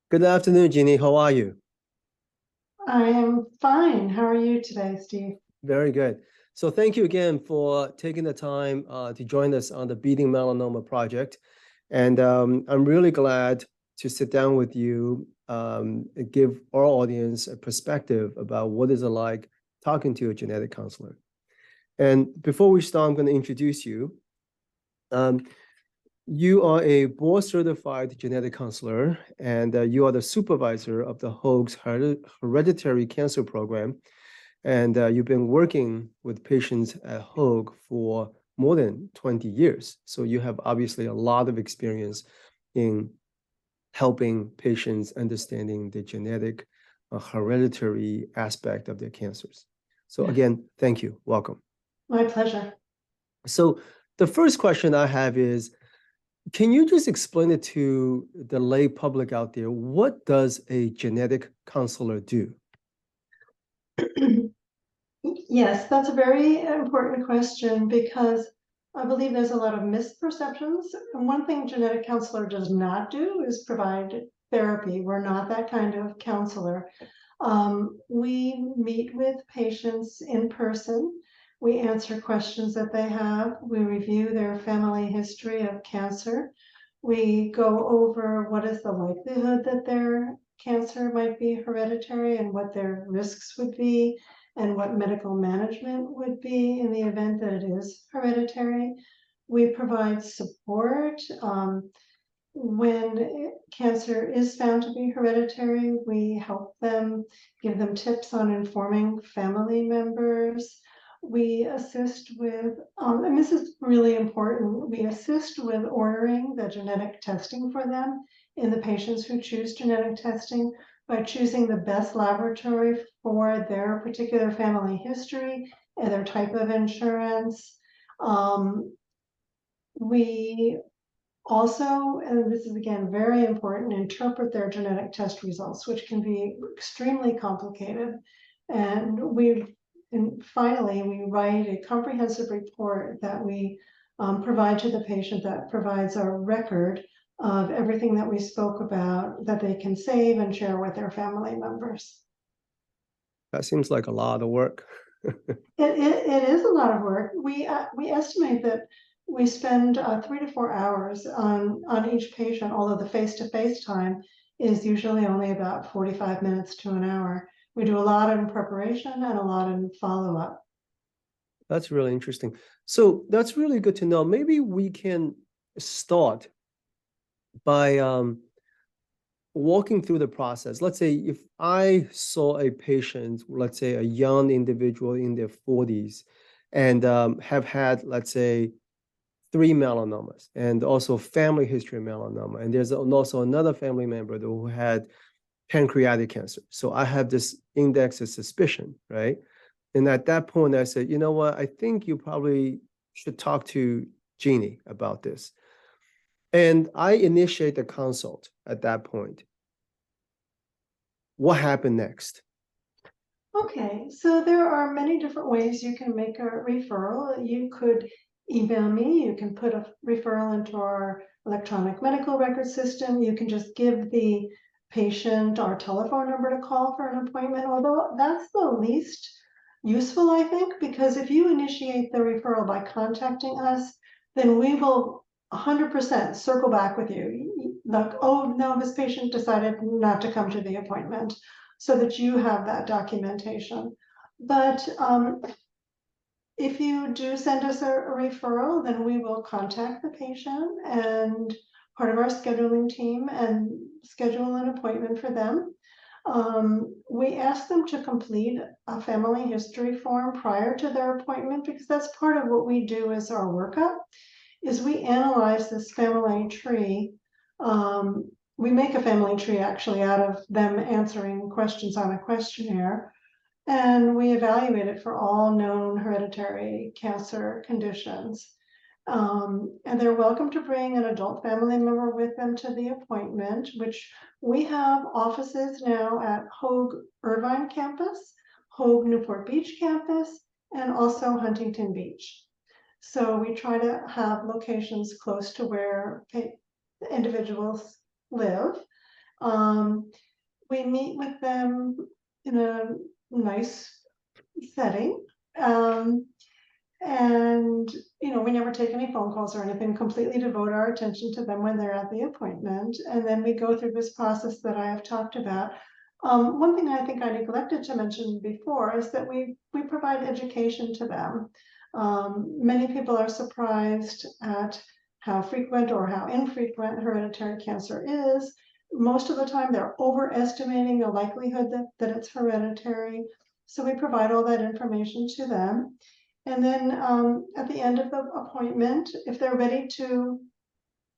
Good afternoon, Jeannie. How are you? I am fine. How are you today, Steve? Very good. So thank you again for taking the time to join us on the Beating Melanoma project. And I'm really glad to sit down with you and give our audience a perspective about what is it like talking to a genetic counselor. And before we start, I'm going to introduce you. Um, you are a board certified genetic counselor, and you are the supervisor of the Hoag's Hereditary Cancer Program. And you've been working with patients at Hoag for more than 20 years. So you have obviously a lot of experience in helping patients understanding the genetic hereditary aspect of their cancers. So Yes, again, thank you. Welcome. my pleasure. So the first question I have is, can you just explain it to the lay public out there? What does a genetic counselor do? Yes, that's a very important question because I believe there's a lot of misperceptions. And one thing genetic counselor does not do is provide therapy. We're not that kind of counselor. We meet with patients in person. We answer questions that they have. We review their family history of cancer. We go over what is the likelihood that their cancer might be hereditary and what their risks would be and what medical management would be in the event that it is hereditary. We provide support. When cancer is found to be hereditary, we help them, give them tips on informing family members. We assist with, and this is really important, we assist with ordering the genetic testing for them in the patients who choose genetic testing by choosing the best laboratory for their particular family history and their type of insurance. We also, and this is again very important, interpret their genetic test results, which can be extremely complicated. And finally, we write a comprehensive report that we provide to the patient that provides a record of everything that we spoke about that they can save and share with their family members. That seems like a lot of work. It is a lot of work. We estimate that we spend 3 to 4 hours on each patient, although the face-to-face time is usually only about 45 minutes to an hour. We do a lot in preparation and a lot in follow-up. That's really interesting. So that's really good to know. Maybe we can start by walking through the process. Let's say if I saw a patient, let's say a young individual in their 40s, and have had, let's say, 3 melanomas and also family history of melanoma. And there's also another family member who had pancreatic cancer. So I have this index of suspicion, right? And at that point, I said, you know what? I think you probably should talk to Jeannie about this. And I initiate the consult at that point. What happened next? Okay, so there are many different ways you can make a referral. You could email me, you can put a referral into our electronic medical record system. You can just give the patient our telephone number to call for an appointment, although that's the least useful, I think, because if you initiate the referral by contacting us, then we will 100% circle back with you. Like, oh no, this patient decided not to come to the appointment, so that you have that documentation. But if you do send us a referral, then we will contact the patient and part of our scheduling team and schedule an appointment for them. We ask them to complete a family history form prior to their appointment because that's part of what we do as our workup, is we analyze this family tree. We make a family tree actually out of them answering questions on a questionnaire, and we evaluate it for all known hereditary cancer conditions. And they're welcome to bring an adult family member with them to the appointment, which we have offices now at Hoag Irvine campus, Hoag Newport Beach campus, and also Huntington Beach. So we try to have locations close to where individuals live. We meet with them in a nice setting. And, we never take any phone calls or anything, completely devote our attention to them when they're at the appointment. And then we go through this process that I have talked about. One thing I think I neglected to mention before is that we provide education to them. Many people are surprised at how frequent or how infrequent hereditary cancer is. Most of the time, they're overestimating the likelihood that it's hereditary. So we provide all that information to them. And then at the end of the appointment, if they're ready to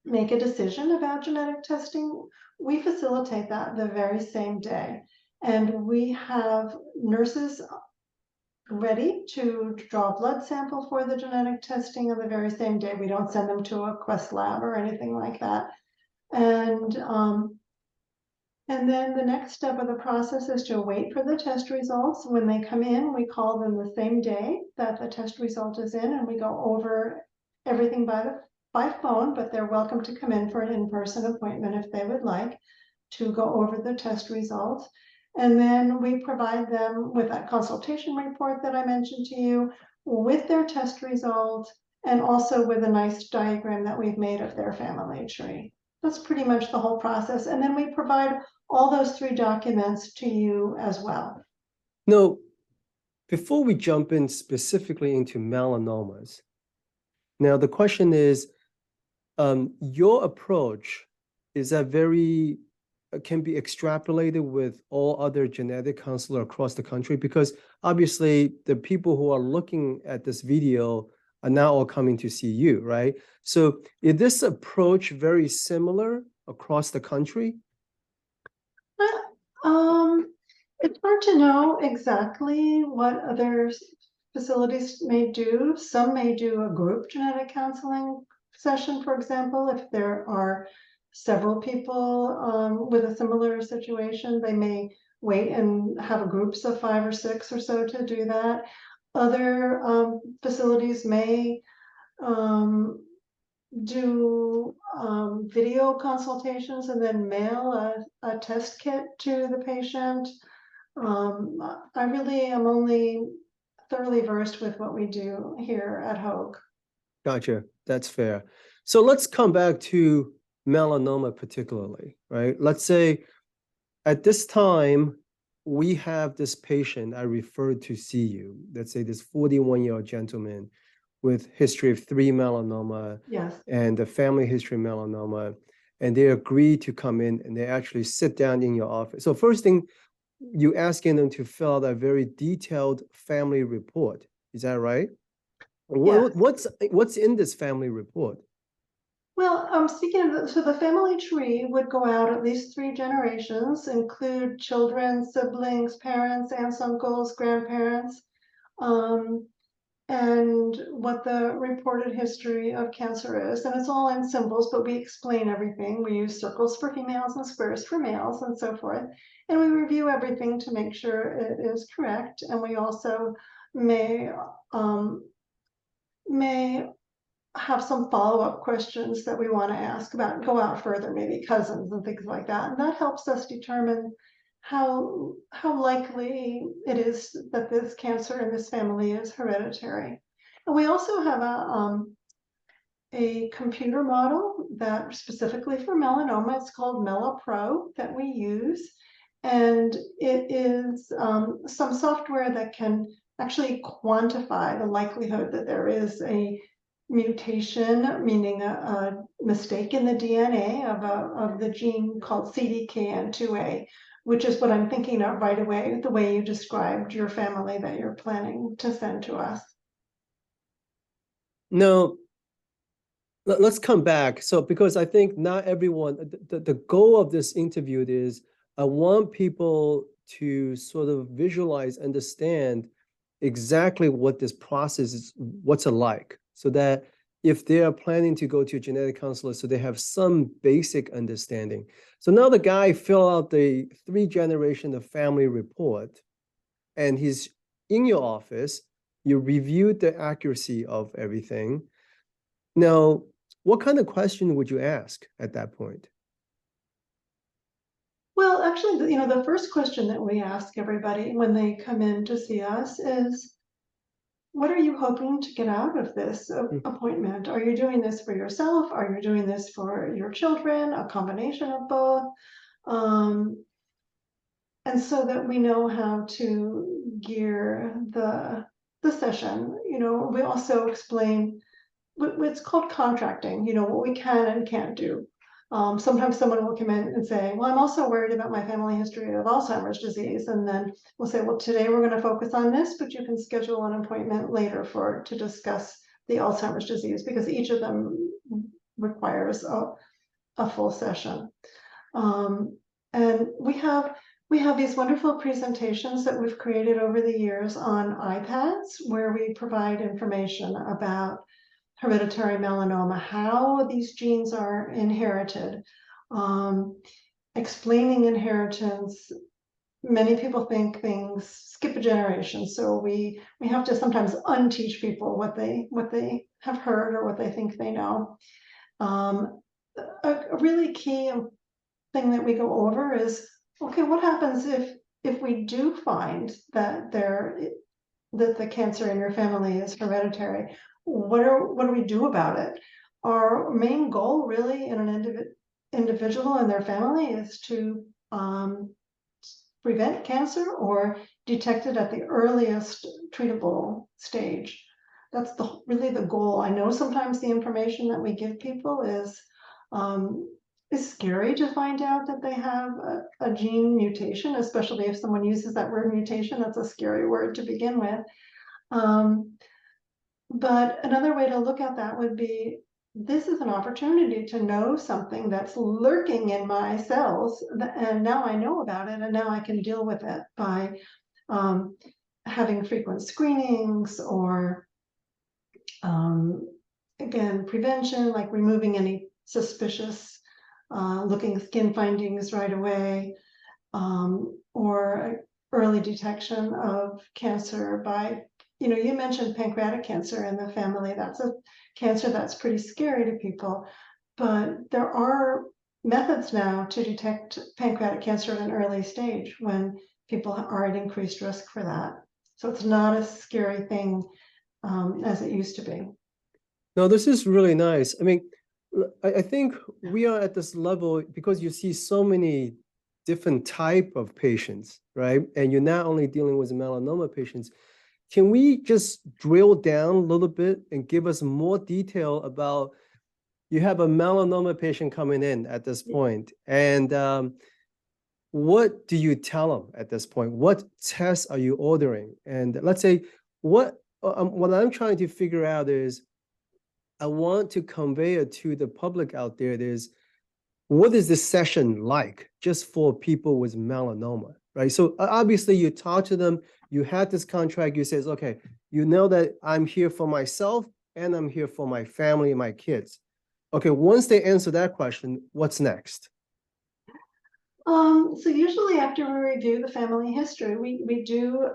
make a decision about genetic testing, we facilitate that the very same day. And we have nurses ready to draw a blood sample for the genetic testing on the very same day. We don't send them to a Quest lab or anything like that. And then the next step of the process is to wait for the test results. When they come in, we call them the same day that the test result is in, and we go over everything by phone, but they're welcome to come in for an in-person appointment if they would like to go over the test results. And then we provide them with that consultation report that I mentioned to you, with their test results, and also with a nice diagram that we've made of their family tree. That's pretty much the whole process. And then we provide all those 3 documents to you as well. Now, before we jump in specifically into melanomas, now the question is, your approach is that can be extrapolated with all other genetic counselors across the country? Because obviously the people who are looking at this video are now all coming to see you, right? So is this approach very similar across the country? It's hard to know exactly what other facilities may do. Some may do a group genetic counseling session, for example, if there are several people with a similar situation. They may wait and have groups of 5 or 6 or so to do that. Other facilities may do video consultations and then mail a test kit to the patient. I really am only thoroughly versed with what we do here at Hoag. Gotcha. That's fair. So let's come back to melanoma particularly, right? Let's say at this time, we have this patient I referred to see you. Let's say this 41-year-old gentleman with history of 3 melanoma. Yes. And a family history of melanoma. And they agree to come in and they actually sit down in your office. So first thing, you asking them to fill out a very detailed family report. Is that right? Yes. What's in this family report? Well, speaking of, so the family tree would go out at least 3 generations, include children, siblings, parents, aunts, uncles, grandparents, and what the reported history of cancer is. And it's all in symbols, but we explain everything. We use circles for females and squares for males and so forth. And we review everything to make sure it is correct. And we also may have some follow-up questions that we want to ask about, go out further, maybe cousins and things like that. And that helps us determine how likely it is that this cancer in this family is hereditary. And we also have a computer model that specifically for melanoma, it's called MelaPro, that we use. And it is some software that can actually quantify the likelihood that there is a mutation, meaning a mistake in the DNA of the gene called CDKN2A, which is what I'm thinking of right away, the way you described your family that you're planning to send to us. No, let's come back. So, because I think not everyone, the goal of this interview is I want people to sort of visualize, understand exactly what this process is, what's it like, so that if they are planning to go to a genetic counselor, so they have some basic understanding. So now the guy fill out the 3 generation of family report, and he's in your office. You reviewed the accuracy of everything. Now, what kind of question would you ask at that point? Well, actually, the first question that we ask everybody when they come in to see us is, what are you hoping to get out of this Mm. appointment? Are you doing this for yourself? Are you doing this for your children? A combination of both? Um, and so that we know how to gear the session. We also explain it's called contracting, what we can and can't do. Sometimes someone will come in and say, well, I'm also worried about my family history of Alzheimer's disease. And then we'll say, well, today we're going to focus on this, but you can schedule an appointment later to discuss the Alzheimer's disease, because each of them requires a full session. And we have these wonderful presentations that we've created over the years on iPads, where we provide information about hereditary melanoma, how these genes are inherited, explaining inheritance. Many people think things skip a generation, so we have to sometimes unteach people what they have heard or what they think they know. A really key thing that we go over is, okay, what happens if we do find that the cancer in your family is hereditary? What do we do about it? Our main goal really in an individual and their family is to prevent cancer or detect it at the earliest treatable stage. That's really the goal. I know sometimes the information that we give people is scary to find out that they have a gene mutation, especially if someone uses that word mutation. That's a scary word to begin with. But another way to look at that would be, this is an opportunity to know something that's lurking in my cells, and now I know about it, and now I can deal with it by having frequent screenings, or again, prevention, like removing any suspicious looking skin findings right away, or early detection of cancer by, you mentioned pancreatic cancer in the family. That's a cancer that's pretty scary to people, but there are methods now to detect pancreatic cancer at an early stage when people are at increased risk for that. So it's not a scary thing as it used to be. No, this is really nice. I mean, I think we are at this level because you see so many different type of patients, right? And you're not only dealing with melanoma patients. Can we just drill down a little bit and give us more detail about, you have a melanoma patient coming in at this point, and what do you tell them at this point? What tests are you ordering? And let's say what I'm trying to figure out is, I want to convey it to the public out there is, what is this session like just for people with melanoma, right? So obviously you talk to them, you had this contract, you says, okay, you know that I'm here for myself and I'm here for my family and my kids. Okay, once they answer that question, what's next? So usually after we review the family history, we do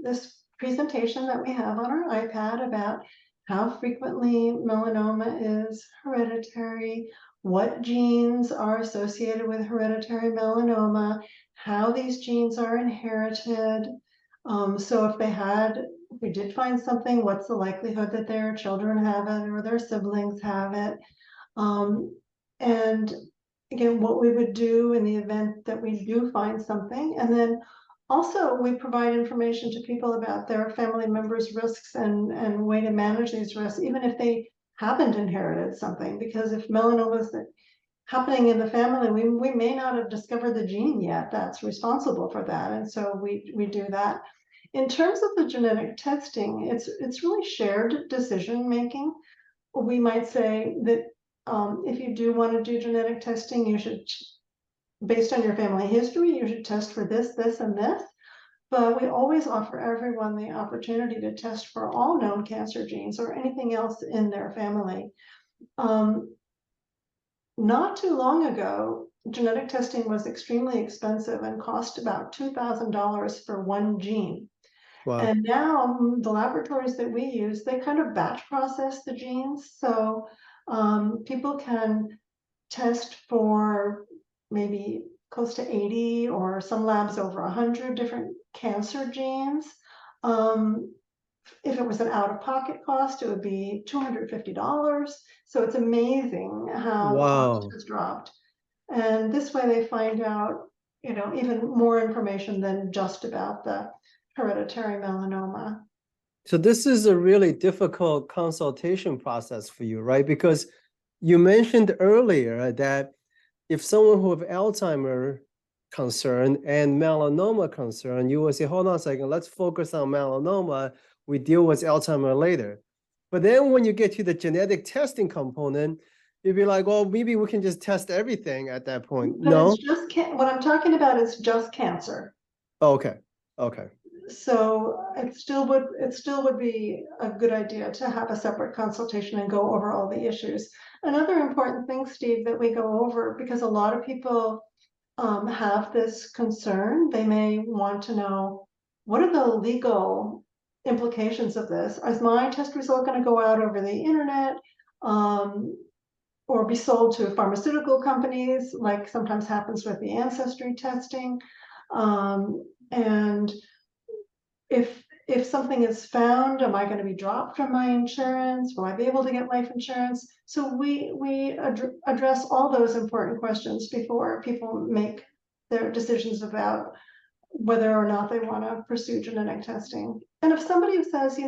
this presentation that we have on our iPad about how frequently melanoma is hereditary, what genes are associated with hereditary melanoma, how these genes are inherited. So if we did find something, what's the likelihood that their children have it or their siblings have it? And again, what we would do in the event that we do find something. And then also we provide information to people about their family members' risks and way to manage these risks, even if they haven't inherited something. Because if melanoma is happening in the family, we may not have discovered the gene yet that's responsible for that. And so we do that. In terms of the genetic testing, it's really shared decision making. We might say that if you do want to do genetic testing, you should, based on your family history, you should test for this, this, and this. But we always offer everyone the opportunity to test for all known cancer genes or anything else in their family. Not too long ago, genetic testing was extremely expensive and cost about $2,000 for one gene. Wow. And now the laboratories that we use, they kind of batch process the genes. So people can test for maybe close to 80, or some labs over 100 different cancer genes. If it was an out-of-pocket cost, it would be $250. So it's amazing how the cost Wow. has dropped. And this way they find out, even more information than just about the hereditary melanoma. So this is a really difficult consultation process for you, right? Because you mentioned earlier that if someone who have Alzheimer concern and melanoma concern, you will say, hold on a second, let's focus on melanoma. We deal with Alzheimer later. But then when you get to the genetic testing component, you'd be like, well, maybe we can just test everything at that point. But No? it's just what I'm talking about is just cancer. Okay. Okay. So it still would be a good idea to have a separate consultation and go over all the issues. Another important thing, Steve, that we go over, because a lot of people have this concern, they may want to know, what are the legal implications of this? Is my test result going to go out over the internet, or be sold to pharmaceutical companies, like sometimes happens with the ancestry testing? And if something is found, am I going to be dropped from my insurance? Will I be able to get life insurance? So we address all those important questions before people make their decisions about whether or not they want to pursue genetic testing. And if somebody says,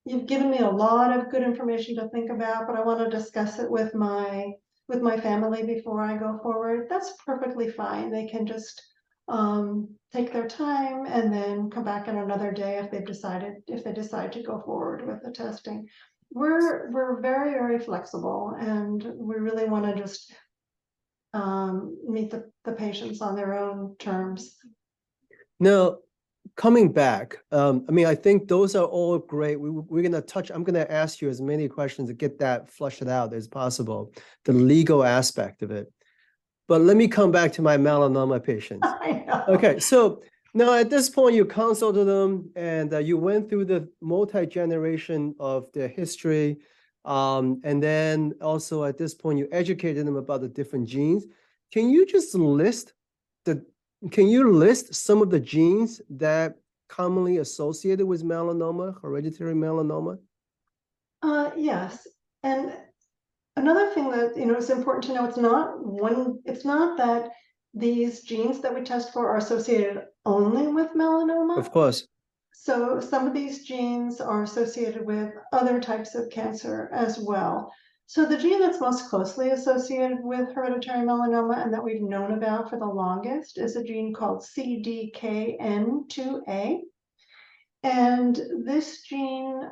you've given me a lot of good information to think about, but I want to discuss it with my family before I go forward, that's perfectly fine. They can just take their time and then come back in another day if they decide to go forward with the testing. We're very, very flexible, and we really want to just meet the patients on their own terms. Now, coming back, I think those are all great. I'm going to ask you as many questions to get that flushed out as possible, the legal aspect of it. But let me come back to my melanoma patients. I know. Okay, so now at this point, you consulted them and you went through the multi-generation of their history. And then also at this point, you educated them about the different genes. Can you just list some of the genes that commonly associated with melanoma, hereditary melanoma? Yes. And another thing that is important to know, it's not that these genes that we test for are associated only with melanoma. Of course. So some of these genes are associated with other types of cancer as well. So the gene that's most closely associated with hereditary melanoma and that we've known about for the longest is a gene called CDKN2A. And this gene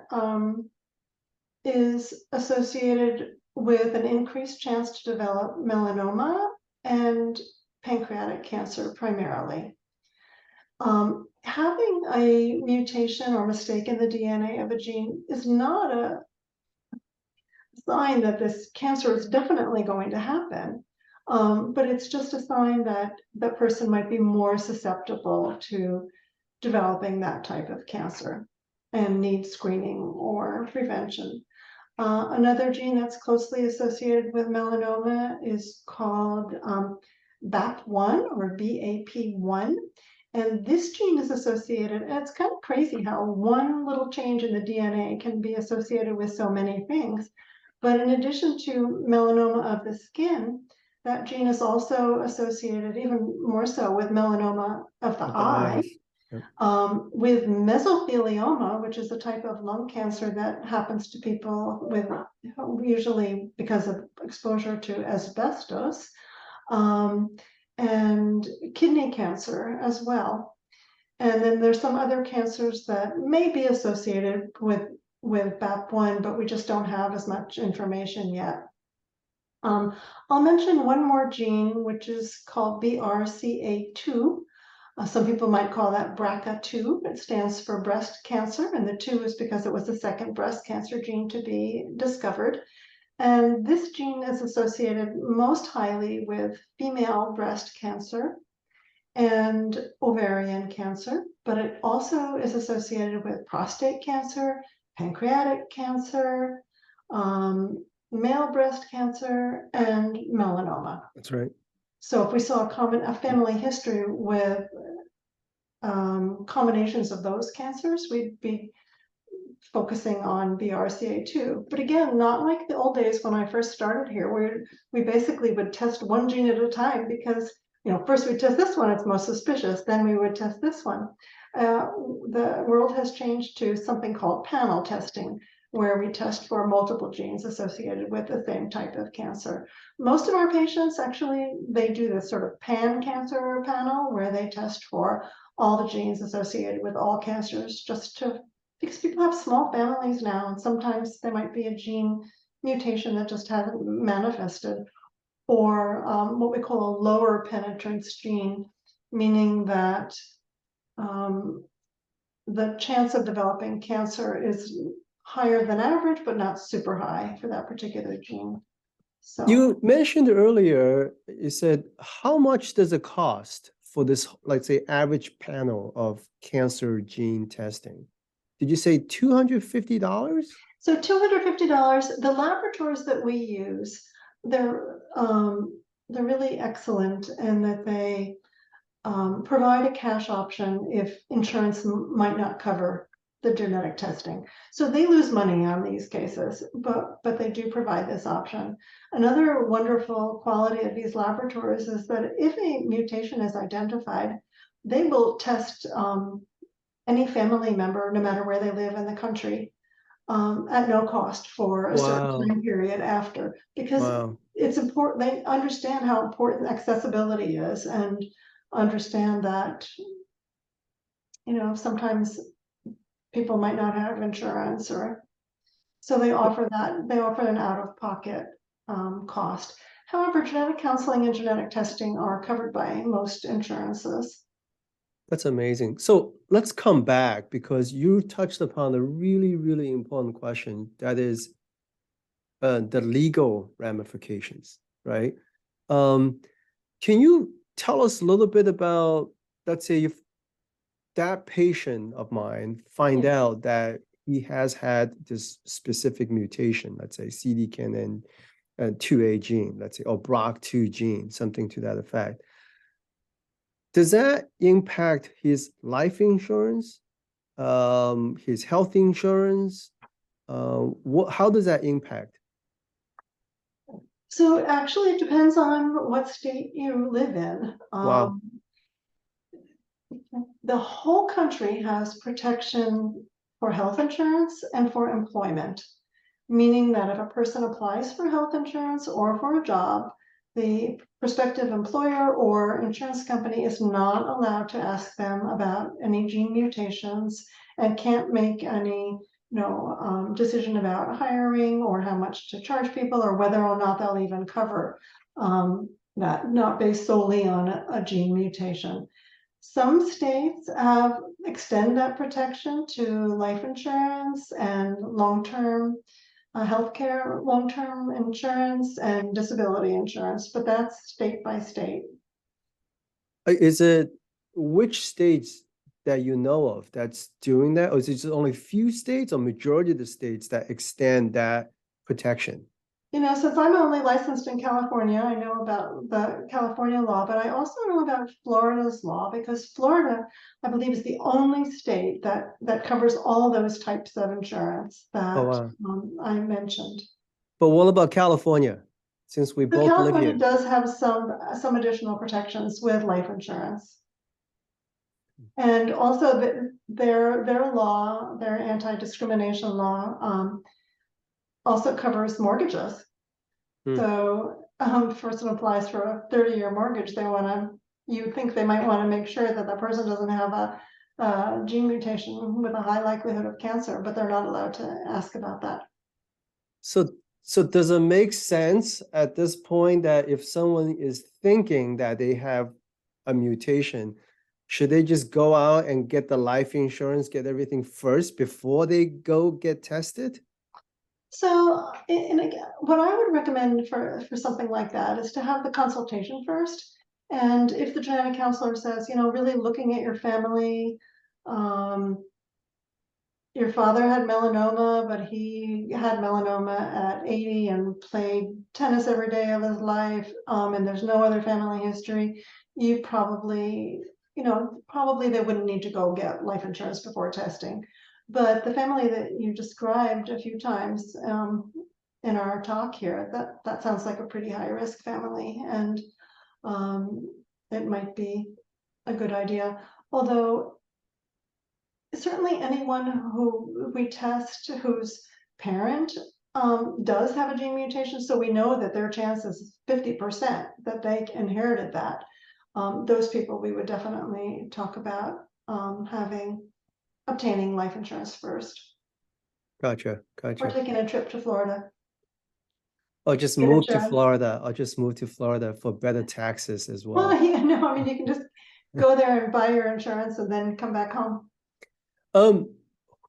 is associated with an increased chance to develop melanoma and pancreatic cancer primarily. Having a mutation or mistake in the DNA of a gene is not a sign that this cancer is definitely going to happen, but it's just a sign that the person might be more susceptible to developing that type of cancer and need screening or prevention. Another gene that's closely associated with melanoma is called BAP1 or BAP1. And this gene is associated, and it's kind of crazy how one little change in the DNA can be associated with so many things. But in addition to melanoma of the skin, that gene is also associated even more so with melanoma of the eye. Yep. With mesothelioma, which is a type of lung cancer that happens to people with, usually because of exposure to asbestos, and kidney cancer as well. And then there's some other cancers that may be associated with BAP1, but we just don't have as much information yet. I'll mention one more gene, which is called BRCA2. Some people might call that BRCA2. It stands for breast cancer, and the 2 is because it was the second breast cancer gene to be discovered. And this gene is associated most highly with female breast cancer and ovarian cancer, but it also is associated with prostate cancer, pancreatic cancer, male breast cancer, and melanoma. That's right. So if we saw a family history with combinations of those cancers, we'd be focusing on BRCA2. But again, not like the old days when I first started here, where we basically would test one gene at a time because, first we test this one, it's most suspicious, then we would test this one. The world has changed to something called panel testing, where we test for multiple genes associated with the same type of cancer. Most of our patients, actually, they do this sort of pan-cancer panel, where they test for all the genes associated with all cancers, because people have small families now, and sometimes there might be a gene mutation that just hasn't manifested, or what we call a lower penetrance gene, meaning that the chance of developing cancer is higher than average, but not super high for that particular gene. So You mentioned earlier, you said, how much does it cost for this, let's say, average panel of cancer gene testing? Did you say $250? So $250. The laboratories that we use, they're really excellent in that they provide a cash option if insurance might not cover the genetic testing. So they lose money on these cases, but they do provide this option. Another wonderful quality of these laboratories is that if a mutation is identified, they will test any family member, no matter where they live in the country, at no cost for a certain Wow. time period after, because Wow. it's important. They understand how important accessibility is, and understand that, sometimes people might not have insurance, or so they offer an out-of-pocket cost. However, genetic counseling and genetic testing are covered by most insurances. That's amazing. So let's come back because you touched upon a really, really important question. That is the legal ramifications, right? Can you tell us a little bit about, let's say, if that patient of mine find Yeah. out that he has had this specific mutation, let's say CDKN and 2A gene, let's say, or BRCA2 gene, something to that effect. Does that impact his life insurance, his health insurance? How does that impact? So actually, it depends on what state you live in. Wow. The whole country has protection for health insurance and for employment, meaning that if a person applies for health insurance or for a job, the prospective employer or insurance company is not allowed to ask them about any gene mutations, and can't make any decision about hiring or how much to charge people, or whether or not they'll even cover that, not based solely on a gene mutation. Some states have extend that protection to life insurance and long-term healthcare, long-term insurance, and disability insurance, but that's state by state. Is it which states that you know of that's doing that, or is it just only few states or majority of the states that extend that protection? Since I'm only licensed in California, I know about the California law, but I also know about Florida's law, because Florida, I believe, is the only state that covers all those types of insurance Oh, that wow. I mentioned. But what about California? Since we So both live California here. does have some additional protections with life insurance. And also their law, their anti-discrimination law, also covers mortgages. Hmm. So if a person applies for a 30-year mortgage, you think they might want to make sure that the person doesn't have a gene mutation with a high likelihood of cancer, but they're not allowed to ask about that. So does it make sense at this point that if someone is thinking that they have a mutation, should they just go out and get the life insurance, get everything first before they go get tested? So, and again, what I would recommend for something like that is to have the consultation first. And if the genetic counselor says, really looking at your family, your father had melanoma, but he had melanoma at 80 and played tennis every day of his life, and there's no other family history, you probably, probably they wouldn't need to go get life insurance before testing. But the family that you described a few times in our talk here, that sounds like a pretty high risk family, and it might be a good idea. Although certainly anyone who we test whose parent does have a gene mutation, so we know that their chance is 50% that they inherited that. Those people we would definitely talk about obtaining life insurance first, Gotcha, or gotcha. taking a trip to Florida. I'll just Get move to insurance. Florida. I'll just move to Florida for better taxes as well. Well, yeah, no, I mean, you can just go there and buy your insurance and then come back home. Um,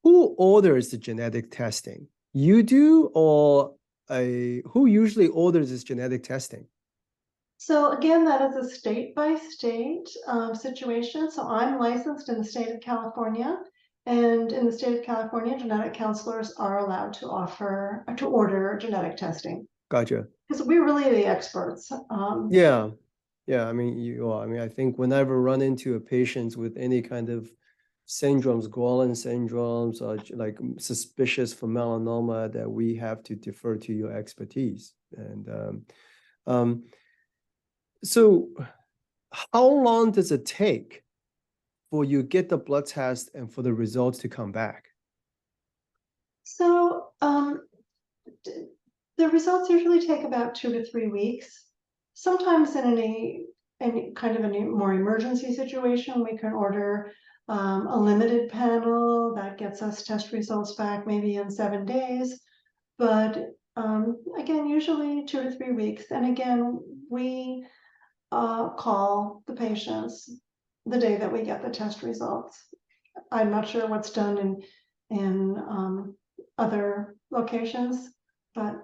who orders the genetic testing? You do, or who usually orders this genetic testing? So again, that is a state by state situation. So I'm licensed in the state of California, and in the state of California, genetic counselors are allowed to order genetic testing Gotcha. because we're really the experts. Yeah. Yeah. I mean, you are. I mean, I think whenever I run into a patient with any kind of syndromes, Gorlin syndromes, or like suspicious for melanoma, that we have to defer to your expertise. And um, so how long does it take for you get the blood test and for the results to come back? So the results usually take about 2 to 3 weeks. Sometimes in any kind of a more emergency situation, we can order a limited panel that gets us test results back maybe in 7 days. But again, usually 2 to 3 weeks. And again, we call the patients the day that we get the test results. I'm not sure what's done in other locations, but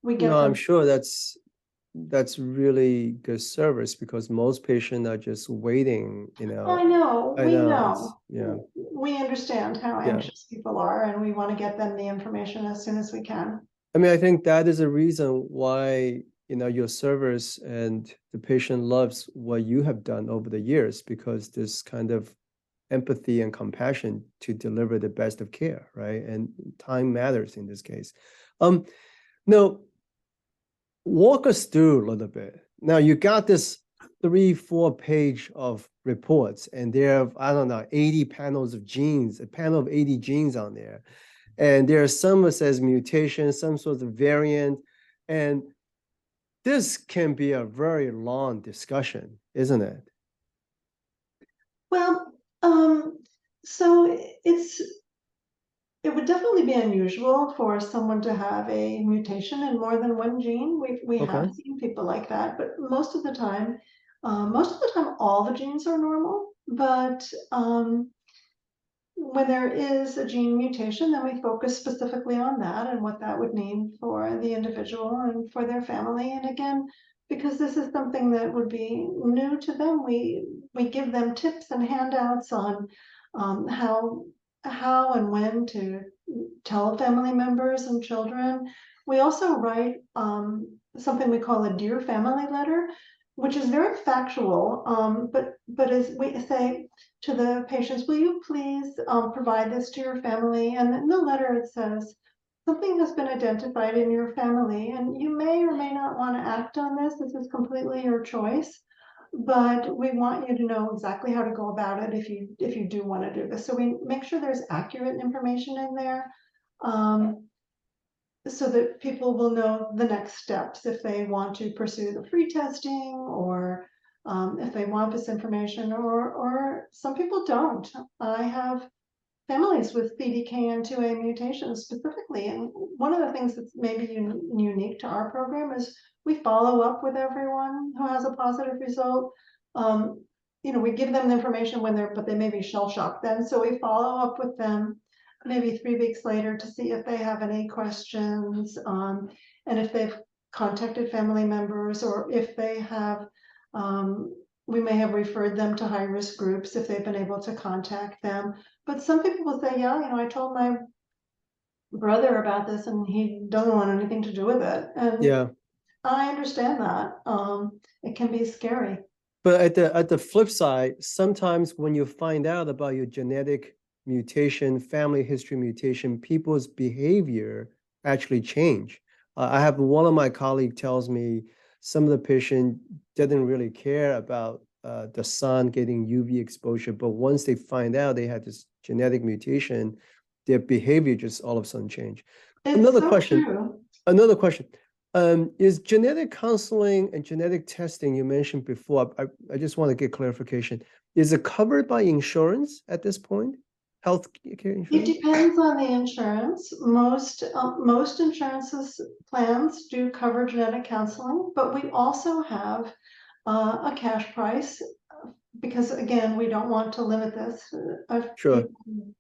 we get No, I'm them. sure that's really good service because most patients are just waiting, I know, I we know it's, know. yeah, We understand how yeah. anxious people are, and we want to get them the information as soon as we can. I mean, I think that is a reason why, your service and the patient loves what you have done over the years, because this kind of empathy and compassion to deliver the best of care, right? And time matters in this case. Um, Now, walk us through a little bit. Now, you got this 3-4 page of reports, and there are, I don't know, 80 panels of genes, a panel of 80 genes on there. And there are some that says mutation, some sort of variant. And this can be a very long discussion, isn't it? Well, so it would definitely be unusual for someone to have a mutation in more than one gene. We Okay. have seen people like that, but most of the time, all the genes are normal. But when there is a gene mutation, then we focus specifically on that and what that would mean for the individual and for their family. And again, because this is something that would be new to them, we give them tips and handouts on how and when to tell family members and children. We also write something we call a Dear Family letter, which is very factual, but as we say to the patients, will you please provide this to your family? And in the letter it says, something has been identified in your family, and you may or may not want to act on this. This is completely your choice, but we want you to know exactly how to go about it if you do want to do this. So we make sure there's accurate information in there, so that people will know the next steps if they want to pursue the free testing, or if they want this information, or some people don't. I have families with PDKN2A mutations specifically. And one of the things that's maybe unique to our program is we follow up with everyone who has a positive result. We give them the information but they may be shell shocked then. So we follow up with them maybe 3 weeks later to see if they have any questions, and if they've contacted family members, or if they have we may have referred them to high-risk groups if they've been able to contact them. But some people will say, yeah, I told my brother about this and he doesn't want anything to do with it. And Yeah. I understand that. It can be scary. But at the flip side, sometimes when you find out about your genetic mutation, family history mutation, people's behavior actually change. I have one of my colleagues tells me some of the patient didn't really care about the sun getting UV exposure, but once they find out they had this genetic mutation, their behavior just all of a sudden change. It's Another so question. true. Another question. Is genetic counseling and genetic testing you mentioned before, I just want to get clarification. Is it covered by insurance at this point? Health care It insurance? depends on the insurance. Most insurances plans do cover genetic counseling, but we also have a cash price because again, we don't want to limit this. Sure. People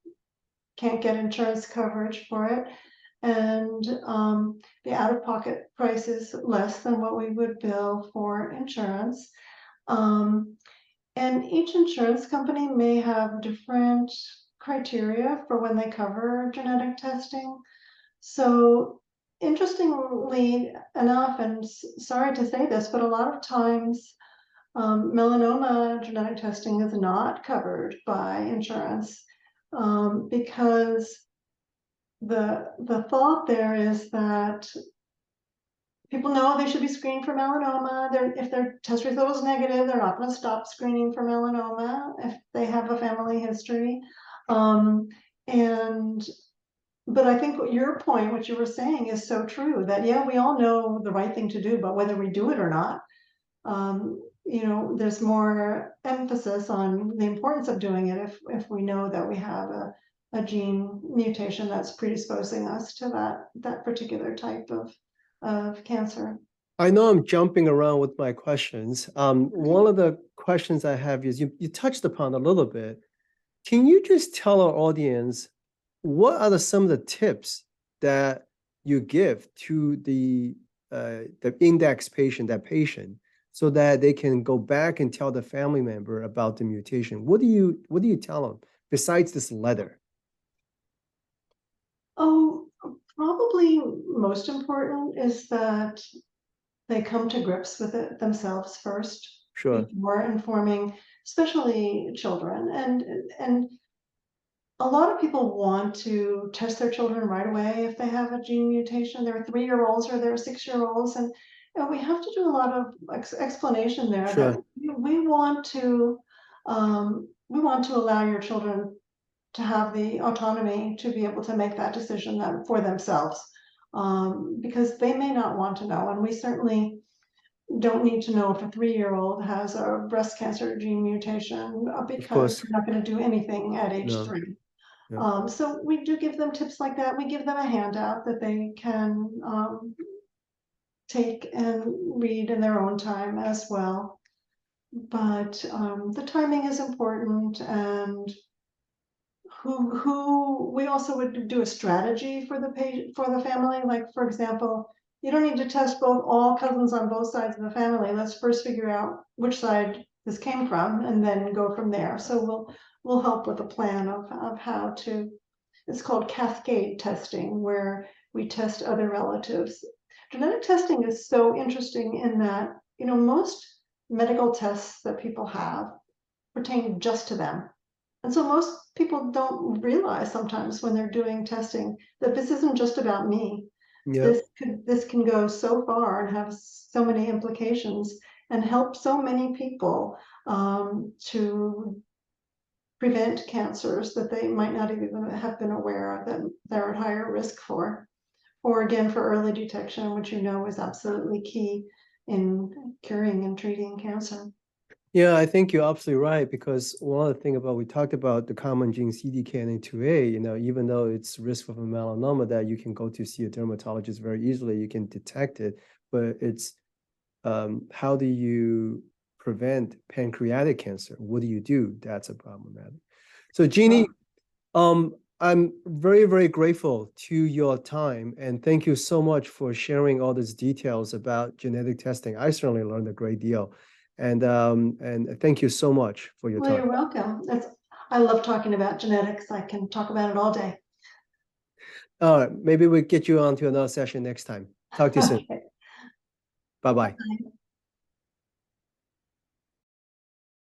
can't get insurance coverage for it. And the out-of-pocket price is less than what we would bill for insurance. And each insurance company may have different criteria for when they cover genetic testing. So interestingly enough, and sorry to say this, but a lot of times melanoma genetic testing is not covered by insurance because the thought there is that people know they should be screened for melanoma. If their test result is negative, they're not going to stop screening for melanoma if they have a family history. And but I think what your point, what you were saying, is so true. That yeah, we all know the right thing to do, but whether we do it or not, there's more emphasis on the importance of doing it if we know that we have a gene mutation that's predisposing us to that particular type of cancer. I know I'm jumping around with my questions. Okay. One of the questions I have is you touched upon a little bit. Can you just tell our audience what are some of the tips that you give to the index patient, that patient, so that they can go back and tell the family member about the mutation? What do you tell them besides this letter? Oh, probably most important is that they come to grips with it themselves first Sure, before informing, especially children. And a lot of people want to test their children right away if they have a gene mutation. They're 3-year-olds or they're 6-year-olds, and we have to do a lot of explanation there that sure, we want to allow your children to have the autonomy to be able to make that decision for themselves, because they may not want to know, and we certainly don't need to know if a 3-year-old has a breast cancer gene mutation of because course. we're not going to do anything at age No, 3. yeah. So we do give them tips like that. We give them a handout that they can take and read in their own time as well. But the timing is important, and who we also would do a strategy for the patient, for the family. Like for example, you don't need to test all cousins on both sides of the family. Let's first figure out which side this came from and then go from there. So we'll help with a plan of how to. It's called cascade testing, where we test other relatives. Genetic testing is so interesting in that, most medical tests that people have pertain just to them. And so most people don't realize sometimes when they're doing testing that this isn't just about me. Yeah, This can go so far and have so many implications and help so many people to prevent cancers that they might not even have been aware of that they're at higher risk for. Or again, for early detection, which is absolutely key in curing and treating cancer. yeah, I think you're absolutely right because one of the things about we talked about the common gene CDKN2A, even though it's risk of a melanoma that you can go to see a dermatologist very easily, you can detect it, but it's how do you prevent pancreatic cancer? What do you do? That's a problematic. So Jeannie, I'm very, very grateful to your time and thank you so much for sharing all these details about genetic testing. I certainly learned a great deal. And thank you so much for your Well, time. you're welcome. I love talking about genetics. I can talk about it all day. All right, maybe we'll get you on to another session next time. Talk to you soon. Okay. Bye-bye.